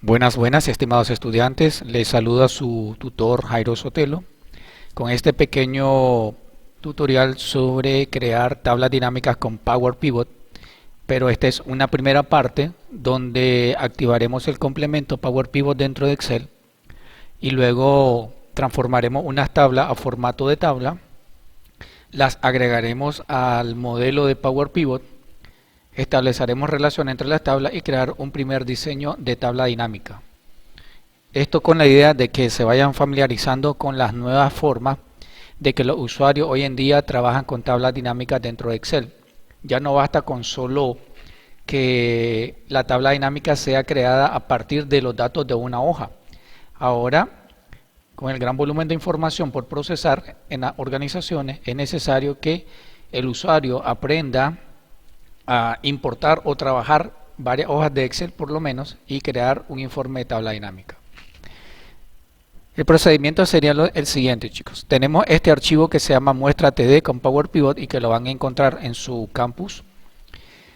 Buenas, buenas, estimados estudiantes. Les saluda su tutor Jairo Sotelo con este pequeño tutorial sobre crear tablas dinámicas con Power Pivot. Pero esta es una primera parte donde activaremos el complemento Power Pivot dentro de Excel y luego transformaremos unas tablas a formato de tabla, las agregaremos al modelo de Power Pivot, estableceremos relación entre las tablas y crear un primer diseño de tabla dinámica. Esto con la idea de que se vayan familiarizando con las nuevas formas de que los usuarios hoy en día trabajan con tablas dinámicas dentro de Excel. Ya no basta con solo que la tabla dinámica sea creada a partir de los datos de una hoja. Ahora, con el gran volumen de información por procesar en las organizaciones, es necesario que el usuario aprenda a importar o trabajar varias hojas de Excel por lo menos y crear un informe de tabla dinámica. El procedimiento sería el siguiente, chicos. Tenemos este archivo que se llama muestra TD con Power Pivot y que lo van a encontrar en su campus.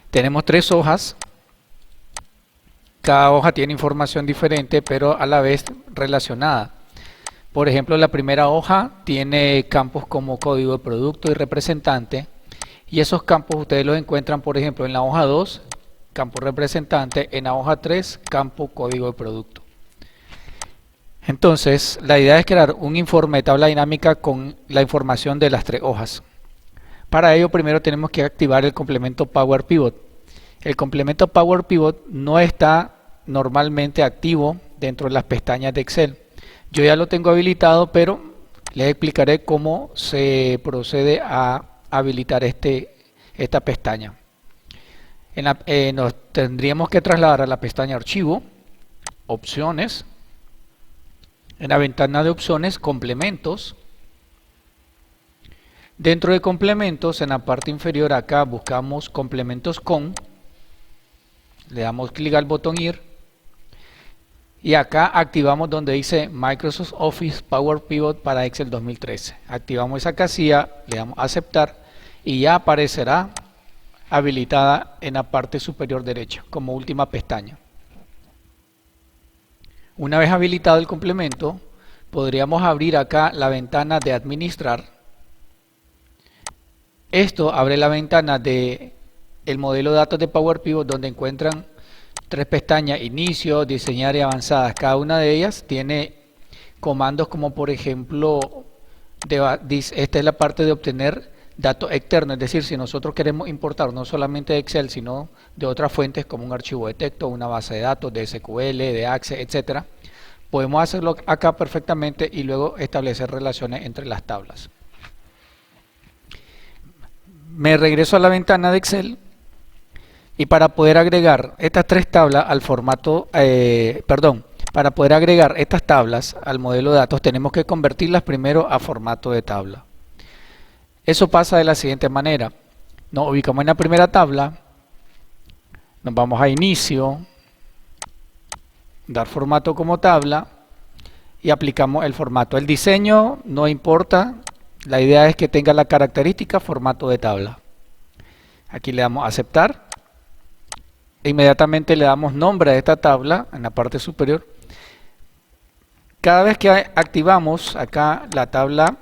Tenemos 3 hojas. Cada hoja tiene información diferente, pero a la vez relacionada. Por ejemplo, la primera hoja tiene campos como código de producto y representante. Y esos campos ustedes los encuentran, por ejemplo, en la hoja 2, campo representante, en la hoja 3, campo código de producto. Entonces, la idea es crear un informe de tabla dinámica con la información de las 3 hojas. Para ello, primero tenemos que activar el complemento Power Pivot. El complemento Power Pivot no está normalmente activo dentro de las pestañas de Excel. Yo ya lo tengo habilitado, pero les explicaré cómo se procede a habilitar esta pestaña. Nos tendríamos que trasladar a la pestaña Archivo, Opciones. En la ventana de opciones, complementos. Dentro de complementos, en la parte inferior acá buscamos complementos con. Le damos clic al botón ir. Y acá activamos donde dice Microsoft Office Power Pivot para Excel 2013. Activamos esa casilla, le damos a aceptar y ya aparecerá habilitada en la parte superior derecha como última pestaña. Una vez habilitado el complemento, podríamos abrir acá la ventana de administrar. Esto abre la ventana de el modelo de datos de Power Pivot donde encuentran 3 pestañas: inicio, diseñar y avanzadas. Cada una de ellas tiene comandos como por ejemplo, esta es la parte de obtener datos externos, es decir, si nosotros queremos importar no solamente de Excel sino de otras fuentes como un archivo de texto, una base de datos de SQL, de Access, etcétera, podemos hacerlo acá perfectamente y luego establecer relaciones entre las tablas. Me regreso a la ventana de Excel y para poder agregar estas 3 tablas al formato, para poder agregar estas tablas al modelo de datos tenemos que convertirlas primero a formato de tabla. Eso pasa de la siguiente manera: nos ubicamos en la primera tabla, nos vamos a inicio, dar formato como tabla y aplicamos el formato. El diseño no importa, la idea es que tenga la característica formato de tabla. Aquí le damos a aceptar e inmediatamente le damos nombre a esta tabla en la parte superior. Cada vez que activamos acá la tabla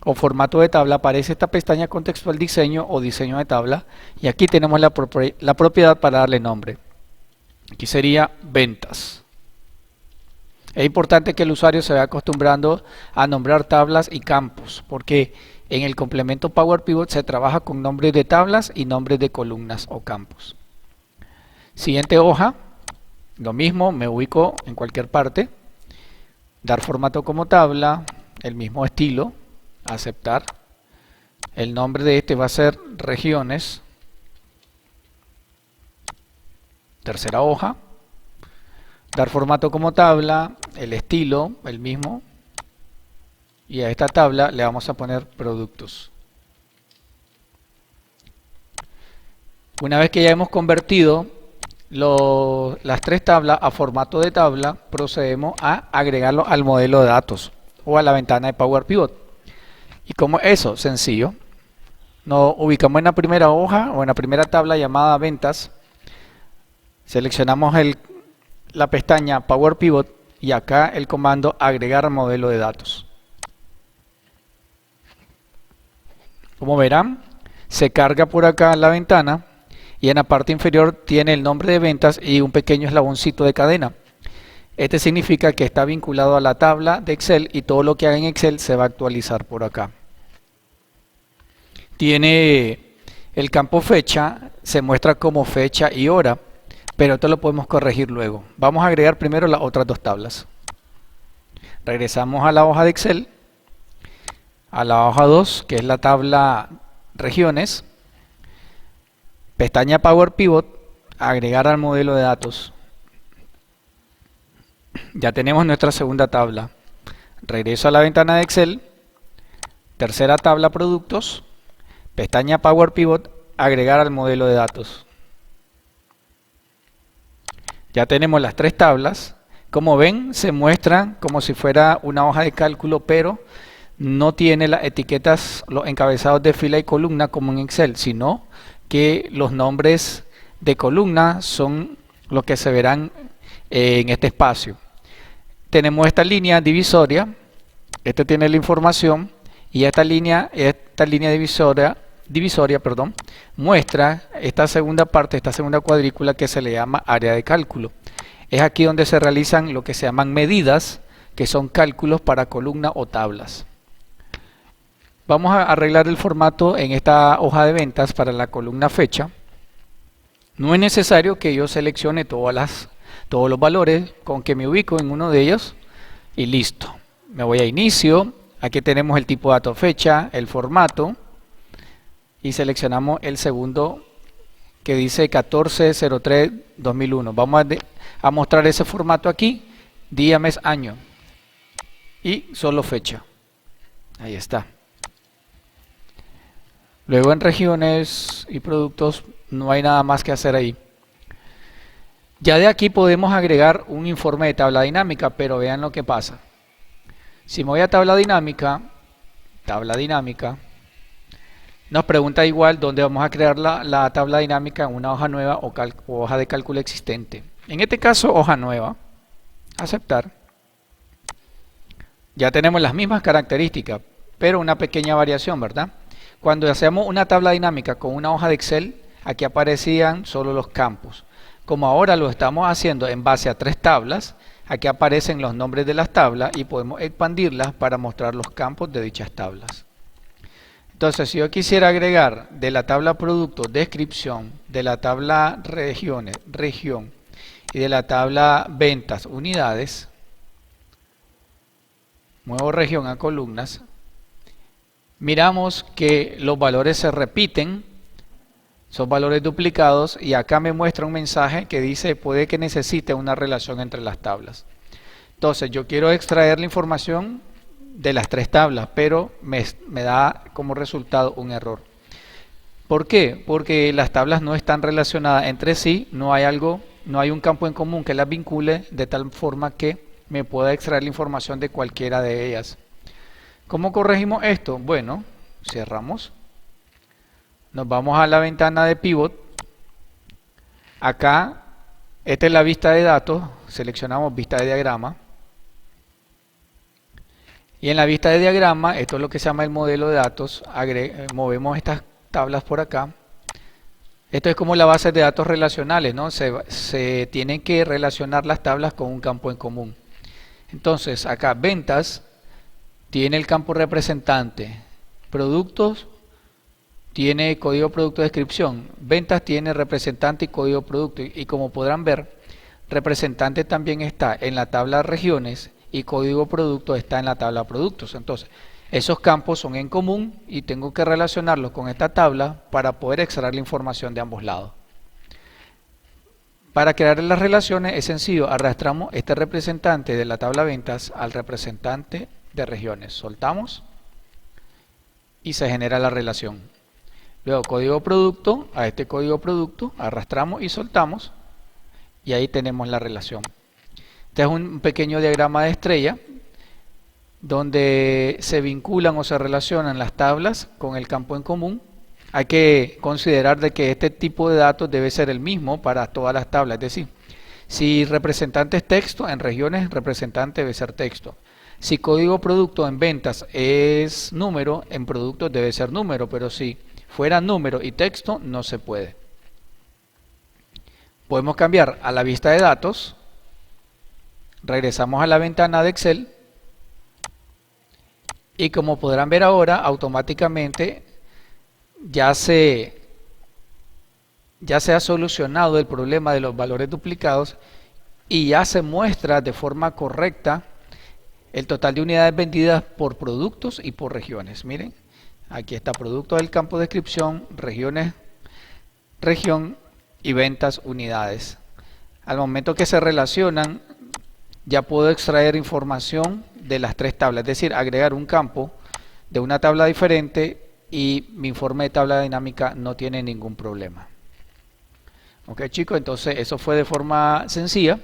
o formato de tabla, aparece esta pestaña contextual diseño o diseño de tabla y aquí tenemos la propiedad para darle nombre. Aquí sería ventas. Es importante que el usuario se vaya acostumbrando a nombrar tablas y campos, porque en el complemento Power Pivot se trabaja con nombres de tablas y nombres de columnas o campos. Siguiente hoja, lo mismo, me ubico en cualquier parte, dar formato como tabla, el mismo estilo, aceptar. El nombre de este va a ser regiones. Tercera hoja, dar formato como tabla, el estilo, el mismo, y a esta tabla le vamos a poner productos. Una vez que ya hemos convertido las 3 tablas a formato de tabla, procedemos a agregarlo al modelo de datos o a la ventana de Power Pivot. ¿Y cómo es eso? Sencillo. Nos ubicamos en la primera hoja o en la primera tabla llamada ventas. Seleccionamos la pestaña Power Pivot y acá el comando agregar modelo de datos. Como verán, se carga por acá la ventana y en la parte inferior tiene el nombre de ventas y un pequeño eslaboncito de cadena. Este significa que está vinculado a la tabla de Excel y todo lo que haga en Excel se va a actualizar por acá. Tiene el campo fecha, se muestra como fecha y hora, pero esto lo podemos corregir luego. Vamos a agregar primero las otras dos tablas. Regresamos a la hoja de Excel, a la hoja 2, que es la tabla regiones, pestaña Power Pivot, agregar al modelo de datos. Ya tenemos nuestra segunda tabla. Regreso a la ventana de Excel, tercera tabla productos, pestaña Power Pivot, agregar al modelo de datos. Ya tenemos las tres tablas. Como ven, se muestran como si fuera una hoja de cálculo, pero no tiene las etiquetas, los encabezados de fila y columna como en Excel, sino que los nombres de columna son los que se verán en este espacio. Tenemos esta línea divisoria, esta tiene la información y esta línea divisoria, muestra esta segunda parte, esta segunda cuadrícula que se le llama área de cálculo. Es aquí donde se realizan lo que se llaman medidas, que son cálculos para columna o tablas. Vamos a arreglar el formato en esta hoja de ventas para la columna fecha. No es necesario que yo seleccione todos los valores, con que me ubico en uno de ellos y listo. Me voy a inicio, aquí tenemos el tipo de dato fecha, el formato y seleccionamos el segundo que dice 14/03/2001. Vamos a mostrar ese formato aquí, día, mes, año y solo fecha. Ahí está. Luego en regiones y productos no hay nada más que hacer ahí. Ya de aquí podemos agregar un informe de tabla dinámica, pero vean lo que pasa. Si me voy a tabla dinámica, nos pregunta igual dónde vamos a crear la tabla dinámica en una hoja nueva o hoja de cálculo existente. En este caso, hoja nueva, aceptar. Ya tenemos las mismas características, pero una pequeña variación, ¿verdad? Cuando hacemos una tabla dinámica con una hoja de Excel, aquí aparecían solo los campos. Como ahora lo estamos haciendo en base a tres tablas, aquí aparecen los nombres de las tablas y podemos expandirlas para mostrar los campos de dichas tablas. Entonces, si yo quisiera agregar de la tabla producto, descripción, de la tabla regiones, región y de la tabla ventas, unidades, muevo región a columnas, miramos que los valores se repiten, son valores duplicados y acá me muestra un mensaje que dice puede que necesite una relación entre las tablas. Entonces yo quiero extraer la información de las tres tablas, pero me da como resultado un error. ¿Por qué? Porque las tablas no están relacionadas entre sí, no hay un campo en común que las vincule de tal forma que me pueda extraer la información de cualquiera de ellas. ¿Cómo corregimos esto? Bueno, cerramos. Nos vamos a la ventana de pivot. Acá, esta es la vista de datos. Seleccionamos vista de diagrama. Y en la vista de diagrama, esto es lo que se llama el modelo de datos. Movemos estas tablas por acá. Esto es como la base de datos relacionales, ¿no? Se tienen que relacionar las tablas con un campo en común. Entonces, acá ventas tiene el campo representante. Productos tiene código producto descripción. Ventas tiene representante y código producto. Y como podrán ver, representante también está en la tabla regiones y código producto está en la tabla productos. Entonces, esos campos son en común y tengo que relacionarlos con esta tabla para poder extraer la información de ambos lados. Para crear las relaciones es sencillo, arrastramos este representante de la tabla ventas al representante de regiones. Soltamos y se genera la relación. Luego código producto, a este código producto, arrastramos y soltamos y ahí tenemos la relación. Este es un pequeño diagrama de estrella donde se vinculan o se relacionan las tablas con el campo en común. Hay que considerar de que este tipo de datos debe ser el mismo para todas las tablas, es decir, Si representante es texto, en regiones representante debe ser texto. Si código producto en ventas es número, en productos debe ser número, pero si fuera número y texto no se puede. Podemos cambiar a la vista de datos, regresamos a la ventana de Excel y como podrán ver ahora, automáticamente ya se ha solucionado el problema de los valores duplicados y ya se muestra de forma correcta el total de unidades vendidas por productos y por regiones. Miren, aquí está producto del campo de descripción, regiones, región y ventas unidades. Al momento que se relacionan, ya puedo extraer información de las tres tablas, es decir, agregar un campo de una tabla diferente y mi informe de tabla dinámica no tiene ningún problema. Ok, chicos, entonces eso fue de forma sencilla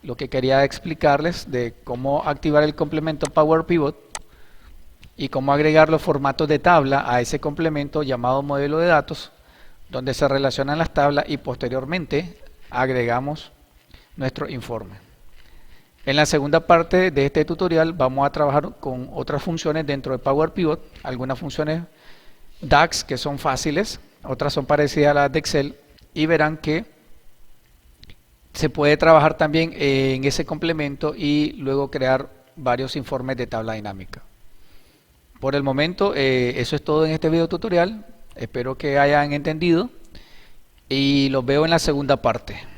lo que quería explicarles de cómo activar el complemento Power Pivot y cómo agregar los formatos de tabla a ese complemento llamado modelo de datos, donde se relacionan las tablas y posteriormente agregamos nuestro informe. En la segunda parte de este tutorial vamos a trabajar con otras funciones dentro de Power Pivot, algunas funciones DAX que son fáciles, otras son parecidas a las de Excel y verán que se puede trabajar también en ese complemento y luego crear varios informes de tabla dinámica. Por el momento eso es todo en este video tutorial, espero que hayan entendido y los veo en la segunda parte.